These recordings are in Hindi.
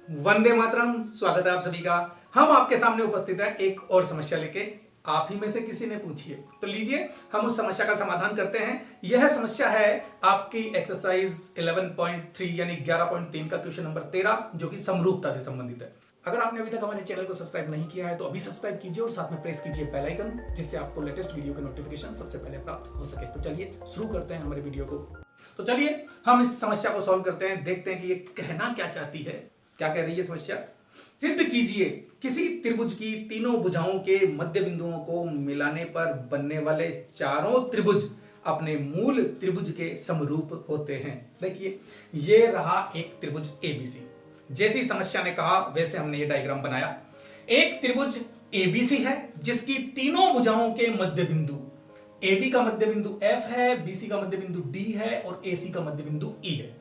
वंदे मातरम। स्वागत है आप सभी का। हम आपके सामने उपस्थित हैं एक और समस्या लेके। आप ही में से किसी ने पूछी है, तो लीजिए हम उस समस्या का समाधान करते हैं। यह समस्या है आपकी एक्सरसाइज 11.3 यानी 11.3 का क्वेश्चन नंबर 13, जो कि समरूपता से संबंधित है। अगर आपने अभी तक हमारे चैनल को सब्सक्राइब नहीं किया है तो अभी सब्सक्राइब कीजिए और साथ में प्रेस कीजिए बेल आइकन, जिससे आपको लेटेस्ट वीडियो के नोटिफिकेशन सबसे पहले प्राप्त हो सके। तो चलिए शुरू करते हैं हमारे वीडियो को। तो चलिए हम इस समस्या को सॉल्व करते हैं, देखते हैं कि ये कहना क्या चाहती है। क्या कह रही है समस्या? सिद्ध कीजिए किसी त्रिभुज की तीनों भुजाओं के मध्य बिंदुओं को मिलाने पर बनने वाले चारों त्रिभुज अपने मूल त्रिभुज के समरूप होते हैं। देखिए ये रहा एक त्रिभुज एबीसी। जैसी समस्या ने कहा वैसे हमने ये डायग्राम बनाया। एक त्रिभुज एबीसी है जिसकी तीनों भुजाओं के मध्य बिंदु, AB का मध्य बिंदु F है, BC का मध्य बिंदु D है और AC का मध्य बिंदु E है।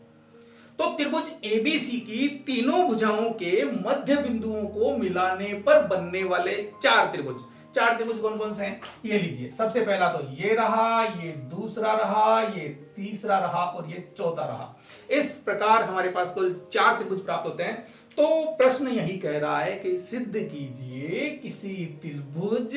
तो त्रिभुज एबीसी की तीनों भुजाओं के मध्य बिंदुओं को मिलाने पर बनने वाले चार त्रिभुज कौन कौन से हैं? ये लीजिए। सबसे पहला तो ये रहा, ये दूसरा रहा, ये तीसरा रहा और ये चौथा रहा। इस प्रकार हमारे पास कुल चार त्रिभुज प्राप्त होते हैं। तो प्रश्न यही कह रहा है कि सिद्ध कीजिए किसी त्रिभुज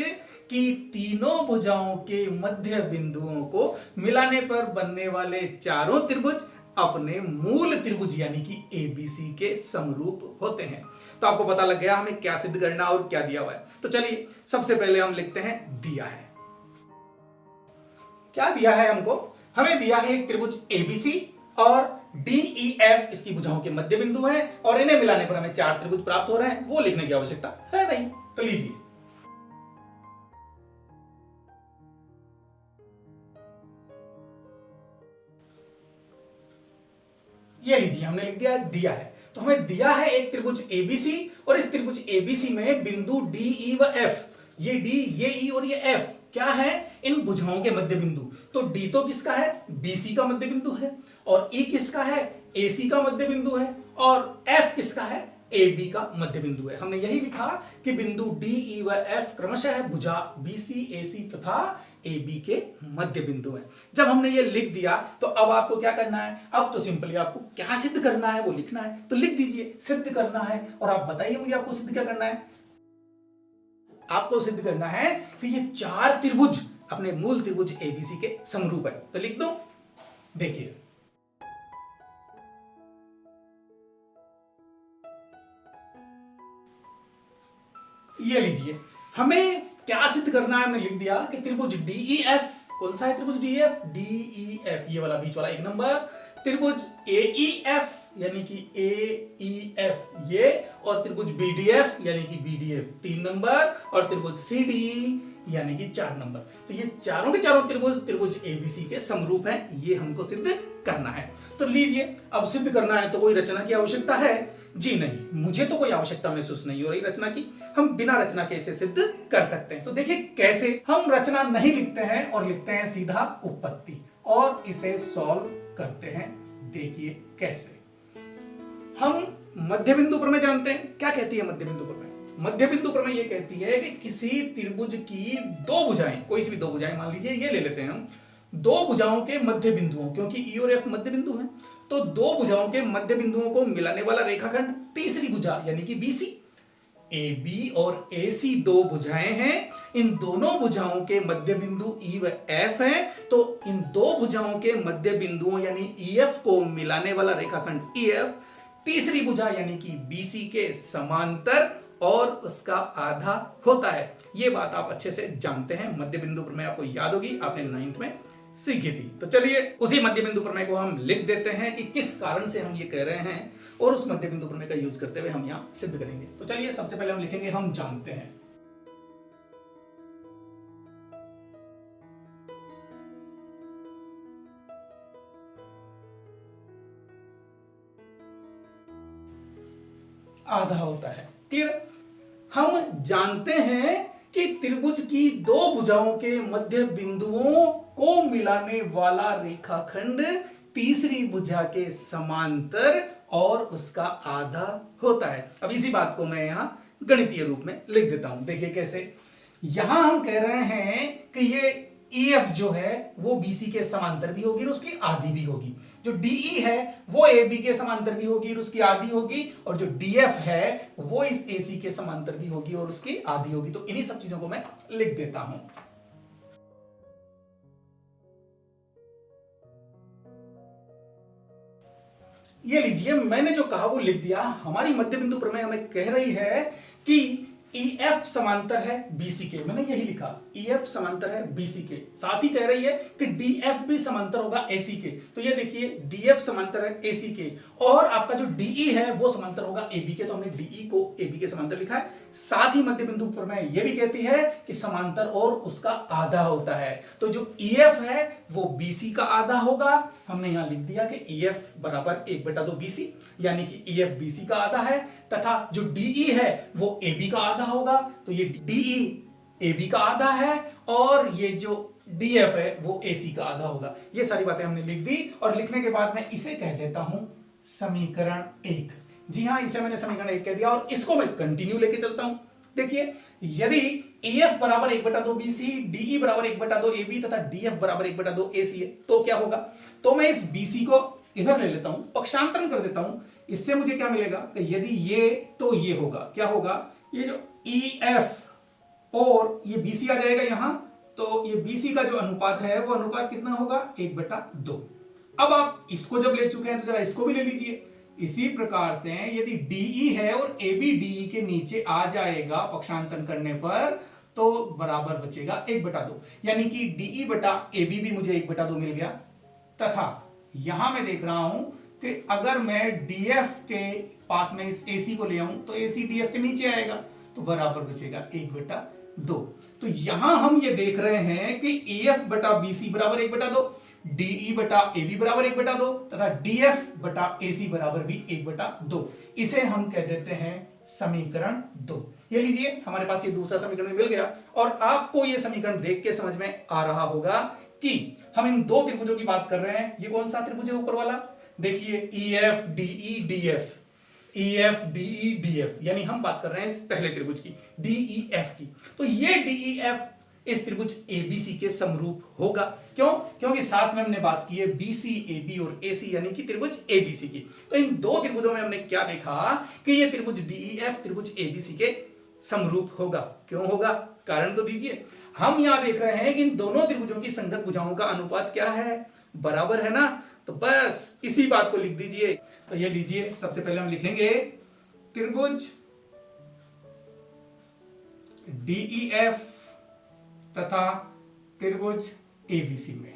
की तीनों भुजाओं के मध्य बिंदुओं को मिलाने पर बनने वाले चारों त्रिभुज अपने मूल त्रिभुज यानी कि एबीसी के समरूप होते हैं। तो आपको पता लग गया हमें क्या सिद्ध करना और क्या दिया हुआ है। तो चलिए सबसे पहले हम लिखते हैं दिया है। क्या दिया है हमको? हमें दिया है एक त्रिभुज एबीसी और DEF इसकी भुजाओं के मध्य बिंदु हैं और इन्हें मिलाने पर हमें चार त्रिभुज प्राप्त हो रहे हैं। वो लिखने की आवश्यकता है नहीं। तो लीजिए ये लीजिए, हमने लिख दिया है। तो हमें दिया है एक त्रिभुज एबीसी और इस त्रिभुज एबीसी में बिंदु डी ई व एफ, ये डी, ये ई और ये एफ क्या है? इन भुजाओं के मध्य बिंदु। तो डी तो किसका है? बीसी का मध्य बिंदु है और ई किसका है? एसी का मध्य बिंदु है और एफ किसका है? AB का मध्य बिंदु है। हमने यही लिखा कि बिंदु डी ई व एफ क्रमशः है भुजा BC, AC तथा AB के मध्य बिंदु है। जब हमने ये लिख दिया तो अब आपको क्या करना है? अब तो सिंपली आपको क्या सिद्ध करना है वो लिखना है। तो लिख दीजिए सिद्ध करना है और आप बताइए मुझे आपको सिद्ध क्या करना है। आपको सिद्ध करना है कि ये चार त्रिभुज अपने मूल त्रिभुज ABC के समरूप है। तो लिख दो। देखिए ये लीजिए, हमें क्या सिद्ध करना है? हमने लिख दिया कि त्रिभुज DEF, कौन सा है त्रिभुज DEF? ये वाला बीच वाला एक नंबर। त्रिभुज AEF यानी कि AEF ये, और त्रिभुज BDF यानी कि BDF 3 नंबर, और त्रिभुज CDE यानी कि 4 नंबर। तो ये चारों के चारों त्रिभुज ABC के समरूप हैं। ये हमको सिद्ध करना है। तो लीजिए, अब सिद्ध करना है तो कोई रचना की आवश्यकता है? जी नहीं, मुझे तो कोई आवश्यकता महसूस नहीं हो रही रचना की। हम बिना रचना के इसे सिद्ध कर सकते हैं। तो देखिए कैसे। हम रचना नहीं लिखते हैं और लिखते हैं सीधा उत्पत्ति और इसे सॉल्व करते हैं। देखिए कैसे। हम मध्य बिंदु प्रमेय जानते हैं। क्या कहती है मध्य बिंदु प्रमेय? मध्य बिंदु प्रमेय ये कहती है कि किसी त्रिभुज की दो भुजाएं, कोई सी भी दो भुजाएं, मान लीजिए ये ले लेते हैं हम, दो भुजाओं के मध्य बिंदुओं, क्योंकि ई और एफ मध्य बिंदु हैं, तो दो भुजाओं के मध्य बिंदुओं को मिलाने वाला रेखाखंड तीसरी भुजा यानी कि BC। AB और AC दो भुजाएं हैं। इन दोनों भुजाओं के मध्य बिंदु E व F हैं। तो इन दो भुजाओं के मध्य बिंदुओं यानी EF को मिलाने वाला रेखाखंड EF तीसरी भुजा यानी कि BC के समांतर और उसका आधा होता है। ये बात आप अच्छे से जानते हैं। मध्य बिंदु प्रमेय आपको याद होगी, आपने 9th में सीखी थी। तो चलिए उसी मध्य बिंदु प्रमेय को हम लिख देते हैं कि किस कारण से हम ये कह रहे हैं, और उस मध्य बिंदु प्रमेय का यूज करते हुए हम यहां सिद्ध करेंगे। तो चलिए सबसे पहले हम लिखेंगे हम जानते हैं। आधा होता है। क्लियर? हम जानते हैं कि त्रिभुज की दो भुजाओं के मध्य बिंदुओं को मिलाने वाला रेखाखंड तीसरी भुजा के समांतर और उसका आधा होता है। अब इसी बात को मैं यहां गणितीय रूप में लिख देता हूं। देखिए कैसे। यहां हम कह रहे हैं कि ये EF जो है वो BC के समांतर भी होगी और उसकी आधी भी होगी। जो DE है वो AB के समांतर भी होगी और उसकी आधी होगी, और जो DF है वो इस AC के समांतर भी होगी और उसकी आधी होगी। तो इन्हीं सब चीजों को मैं लिख देता हूं। ये लीजिए, मैंने जो कहा वो लिख दिया। हमारी मध्य बिंदु प्रमेय हमें कह रही है कि EF समांतर है BC के, मैंने यही लिखा, EF समांतर है BC के। साथ ही कह रही है कि DF भी समांतर होगा AC के। तो ये देखिए, DF समांतर है AC के, और आपका जो DE है वो समांतर होगा AB के। तो हमने DE को AB के समांतर लिखा है। साथ ही मध्य बिंदु प्रमेय ये भी कहती है कि समांतर और उसका आधा होता है। तो जो EF है वो BC का आधा होगा। हमने यहां लिख दिया कि EF बराबर 1/2 BC, यानी कि EF BC का आधा है, तथा जो DE है वो AB का आधा होगा। तो ये DE AB का आधा है, और ये जो DF है वो AC का आधा होगा। ये सारी बातें हमने लिख दी, और लिखने के बाद मैं इसे कह देता हूं समीकरण 1। जी हां, इसे मैंने समीकरण 1 कह दिया, और इसको मैं कंटिन्यू लेके चलता हूं। देखिए, यदि EF बराबर 1/2 BC, DE बराबर 1/2 AB तथा DF बराबर 1/2 AC है, तो क्या होगा? तो मैं इस BC को इधर ले लेता हूं, पक्षांतरण कर देता हूं। इससे मुझे क्या मिलेगा कि यदि ये, तो ये होगा, क्या होगा? ये जो EF और ये BC आ जाएगा यहां, तो ये BC का जो अनुपात है वो अनुपात कितना होगा? 1/2। अब आप इसको जब ले चुके हैं तो जरा इसको भी ले लीजिए। इसी प्रकार से यदि DE है और AB DE के नीचे आ जाएगा पक्षांतरण करने पर, तो बराबर बचेगा 1/2, यानी कि DE बटा AB भी मुझे 1/2 मिल गया। तथा यहां मैं देख रहा हूं कि अगर मैं DF के पास में इस AC को ले आऊं तो AC DF के नीचे आएगा, तो बराबर बचेगा 1/2। तो यहां हम ये देख रहे हैं कि EF बटा BC बराबर 1/2, DE बटा AB बराबर 1/2 तथा DF बटा AC बराबर भी 1/2। इसे हम कह देते हैं समीकरण 2। ये लीजिए, हमारे पास ये दूसरा समीकरण मिल गया, और आपको ये समीकरण देख के समझ में आ रहा होगा कि हम इन दो त्रिभुजों की बात कर रहे हैं। ये कौन सा त्रिभुज है ऊपर वाला? देखिए, EF DE DF, EF DE DF, यानी हम बात कर रहे हैं इस पहले त्रिभुज की, DEF की। तो ये DEF इस त्रिभुज ABC के समरूप होगा। क्यों? क्योंकि साथ में हमने बात की है BC AB और AC, यानी कि त्रिभुज ABC की। तो इन दो त्रिभुजों में हमने क्या देखा कि ये त्रिभुज DEF त्रिभुज ABC के समरूप होगा। क्यों होगा? कारण तो दीजिए। हम यहां देख रहे हैं कि इन दोनों त्रिभुजों की संगत भुजाओं का अनुपात क्या है? बराबर है ना। तो बस इसी बात को लिख दीजिए। तो ये लीजिए, सबसे पहले हम लिखेंगे त्रिभुज DEF तथा त्रिभुज ABC में,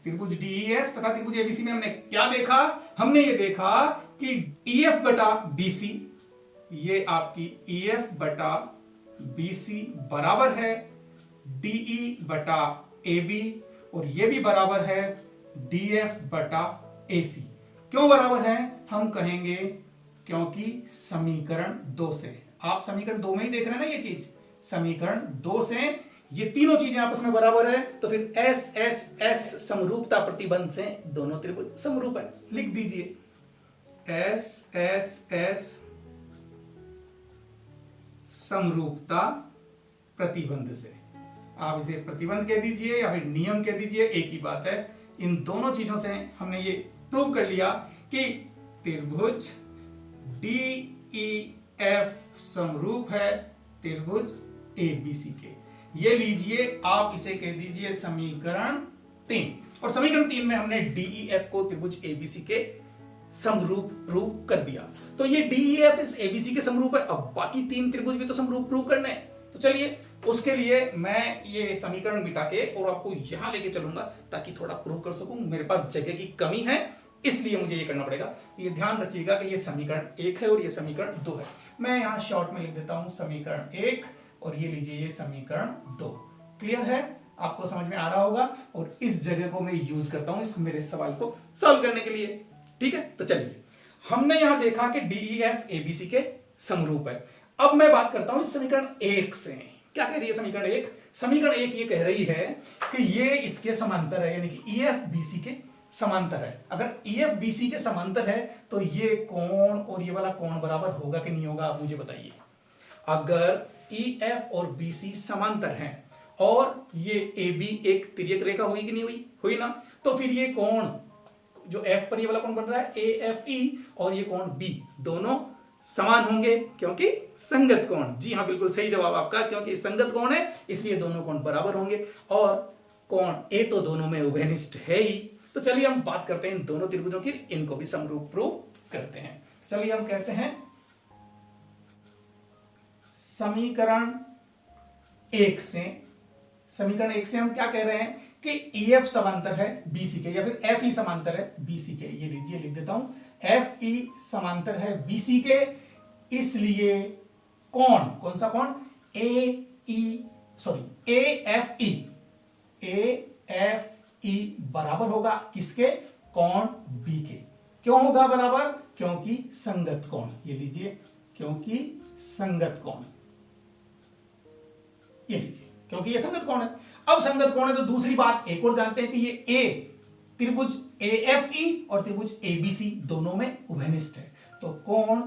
त्रिभुज DEF तथा त्रिभुज ABC में हमने क्या देखा? हमने ये देखा कि EF बटा BC, ये आपकी EF बटा BC बराबर है DE बटा AB, और ये भी बराबर है DF बटा AC। क्यों बराबर है? हम कहेंगे क्योंकि समीकरण 2 से, आप समीकरण 2 में ही देख रहे हैं ना ये चीज, समीकरण 2 से ये तीनों चीजें आपस में बराबर है। तो फिर S S S समरूपता प्रतिबंध से दोनों त्रिभुज समरूप है। लिख दीजिए S S S समरूपता प्रतिबंध से। आप इसे प्रतिबंध कह दीजिए या फिर नियम कह दीजिए, एक ही बात है। इन दोनों चीजों से हमने ये प्रूव कर लिया कि त्रिभुज DEF समरूप है त्रिभुज ABC के। ये लीजिए, आप इसे कह दीजिए समीकरण 3। और समीकरण 3 में हमने DEF को त्रिभुज ABC के समरूप प्रूव कर दिया। तो ये DEF इस ABC के समरूप है। अब बाकी 3 त्रिभुज भी तो समरूप प्रूव करने हैं। तो चलिए, उसके लिए मैं ये समीकरण मिटा के और आपको यहां लेके चलूंगा ताकि थोड़ा प्रूव कर सकूं। मेरे पास जगह की कमी है, इसलिए मुझे ये करना पड़ेगा। ये ध्यान रखिएगा कि ये समीकरण 1 है और ये समीकरण 2 है। मैं यहां शॉर्ट में लिख देता हूं समीकरण 1, और ये लीजिए ये समीकरण 2। क्लियर है? आपको समझ में आ रहा होगा। और इस जगह को मैं यूज करता हूं इस मेरे सवाल को सॉल्व करने के लिए। ठीक है, तो चलिए, हमने यहां देखा कि DEF ABC के समरूप है। अब मैं बात करता हूं इस समीकरण 1 से। क्या कह रही है समीकरण 1? समीकरण 1 ये कह रही है कि ये इसके समांतर है, यानी कि EF BC के समांतर है। अगर EF BC के समांतर है तो ये कोण और ये वाला कोण बराबर होगा कि नहीं होगा, आप मुझे बताइए। अगर EF और BC समांतर हैं और ये AB एक तिर्यक रेखा हुई कि नहीं हुई? हुई ना। तो फिर ये कोण जो एफ पर ये वाला कोण बन रहा है ए एफ ई और ये कोण बी, दोनों समान होंगे क्योंकि संगत कोण। जी हाँ, बिल्कुल सही जवाब आपका, क्योंकि संगत कोण है इसलिए दोनों कोण बराबर होंगे और कोण ए तो दोनों में उभयनिष्ठ है ही। तो चलिए हम बात करते हैं इन दोनों त्रिभुजों की, इनको भी समरूप प्रूव करते हैं। चलिए हम कहते हैं समीकरण 1 से हम क्या कह रहे हैं कि EF समांतर है BC के, या फिर FE समांतर है BC के। ये लीजिए, लिख देता हूं, FE समांतर है BC के, इसलिए कोण, कौन सा कोण, AFE बराबर होगा किसके, कोण B के। क्यों होगा बराबर, क्योंकि संगत कोण। ये लीजिए, क्योंकि संगत कोण, ये लीजिए, क्योंकि ये संगत कोण है। अब संगत कोण है तो दूसरी बात एक और जानते हैं कि ये A त्रिभुज AFE और त्रिभुज ABC दोनों में उभयनिष्ठ है। तो कोण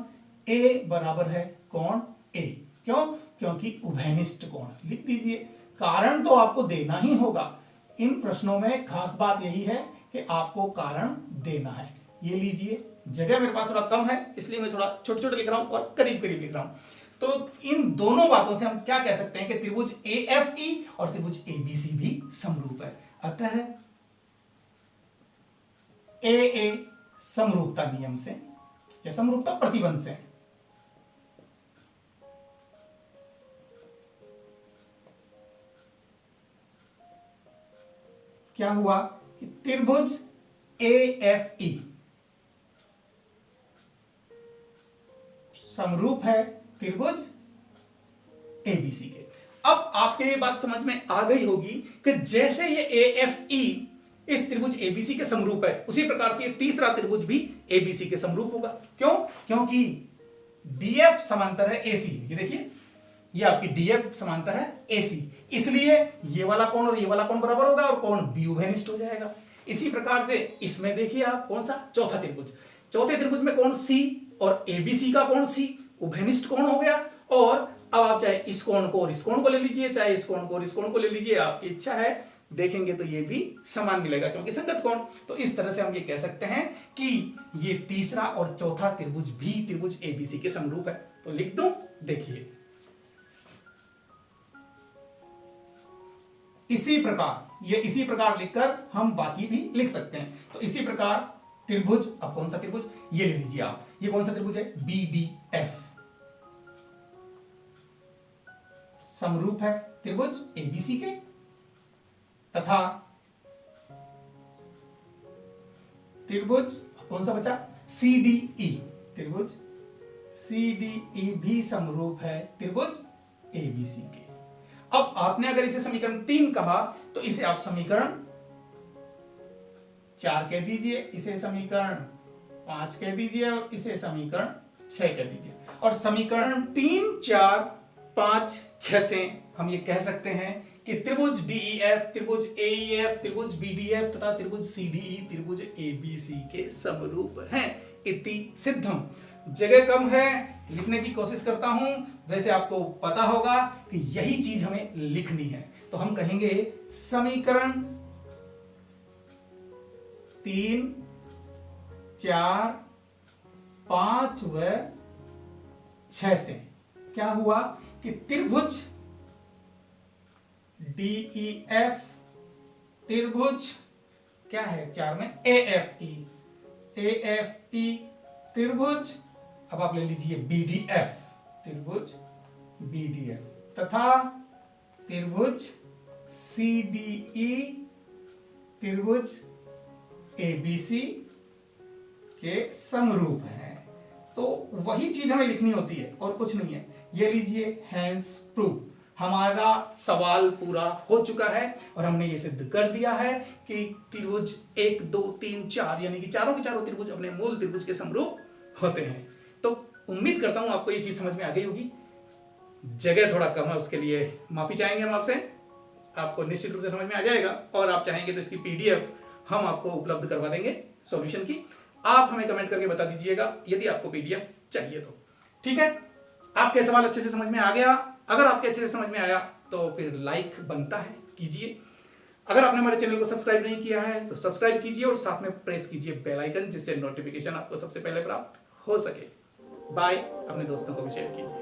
A बराबर है कोण A। क्यों, क्योंकि उभयनिष्ठ कोण। लिख दीजिए, कारण तो आपको देना ही होगा। इन प्रश्नों में खास बात यही है कि आपको कारण देना है। ये लीजिए, जगह मेरे पास थोड़ा कम है इसलिए मैं थोड़ा छोटे छोटे लिख रहा हूं और करीब करीब लिख रहा हूं। तो इन दोनों बातों से हम क्या कह सकते हैं कि त्रिभुज AFE और त्रिभुज ABC भी समरूप है। अतः AA समरूपता नियम से या समरूपता प्रतिबंध से क्या हुआ कि त्रिभुज AFE समरूप है त्रिभुज ABC के। अब आपके ये बात समझ में आ गई होगी कि जैसे ये AFE इस त्रिभुज ABC के समरूप है, उसी प्रकार से ये तीसरा त्रिभुज भी ABC के समरूप होगा। क्यों, क्योंकि DF समांतर है AC। ये देखिए, ये आपकी DF समांतर है AC, इसलिए ये वाला कोण और ये वाला कोण बराबर होगा और कोण B उभयनिष्ठ हो जाएगा। इसी प्रकार से इसमें देखिए आप, कौन सा, चौथा त्रिभुज, चौथे त्रिभुज में कोण C और ABC का कोण C उभयनिष्ठ कोण हो गया। और अब आप चाहे इस कोण को और इस कोण को ले लीजिए, चाहे इस कोण को और इस कोण को ले लीजिए, आपकी इच्छा है, देखेंगे तो ये भी समान मिलेगा क्योंकि संगत कोण। तो इस तरह से हम ये कह सकते हैं कि ये तीसरा और चौथा त्रिभुज भी त्रिभुज ABC के समरूप है। तो लिख दूं, देखिए, इसी प्रकार लिखकर हम बाकी भी लिख सकते हैं। तो इसी प्रकार त्रिभुज, अब कौन सा त्रिभुज, ये ले लीजिए आप, ये कौन सा त्रिभुज है, BDF समरूप है त्रिभुज ABC के, तथा त्रिभुज कौन सा बचा, CDE, त्रिभुज CDE भी समरूप है त्रिभुज ABC के। अब आपने अगर इसे समीकरण 3 कहा तो इसे आप समीकरण 4 कह दीजिए, इसे समीकरण 5 कह दीजिए और इसे समीकरण 6 कह दीजिए। और समीकरण 3, 4, 5, 6 से हम ये कह सकते हैं कि त्रिभुज DEF, त्रिभुज AEF, त्रिभुज BDF तथा त्रिभुज CDE त्रिभुज ABC के समरूप हैं। इति सिद्धम। जगह कम है, लिखने की कोशिश करता हूं, वैसे आपको पता होगा कि यही चीज हमें लिखनी है। तो हम कहेंगे समीकरण 3, 4, 5 व 6 से क्या हुआ कि त्रिभुज DEF त्रिभुज क्या है 4 में, AFE त्रिभुज, अब आप ले लीजिए BDF त्रिभुज BDF तथा त्रिभुज CDE त्रिभुज ABC के समरूप है। तो वही चीज हमें लिखनी होती है और कुछ नहीं है। ये लीजिए, हैंस प्रूफ, हमारा सवाल पूरा हो चुका है और हमने ये सिद्ध कर दिया है कि त्रिभुज 1, 2, 3, 4 यानी कि चारों के चारों त्रिभुज अपने मूल त्रिभुज के समरूप होते हैं। तो उम्मीद करता हूं आपको ये चीज समझ में आ गई होगी। जगह थोड़ा कम है, उसके लिए माफी चाहेंगे हम आपसे। आपको निश्चित रूप से समझ में आ जाएगा और आप चाहेंगे तो इसकी PDF हम आपको उपलब्ध करवा देंगे सॉल्यूशन की। आप हमें कमेंट करके बता दीजिएगा यदि आपको PDF चाहिए तो। ठीक है, आपके सवाल अच्छे से समझ में आ गया। अगर आपके अच्छे से समझ में आया तो फिर लाइक बनता है, कीजिए। अगर आपने हमारे चैनल को सब्सक्राइब नहीं किया है तो सब्सक्राइब कीजिए और साथ में प्रेस कीजिए बेल आइकन, जिससे नोटिफिकेशन आपको सबसे पहले प्राप्त हो सके। बाय। अपने दोस्तों को भी शेयर कीजिए।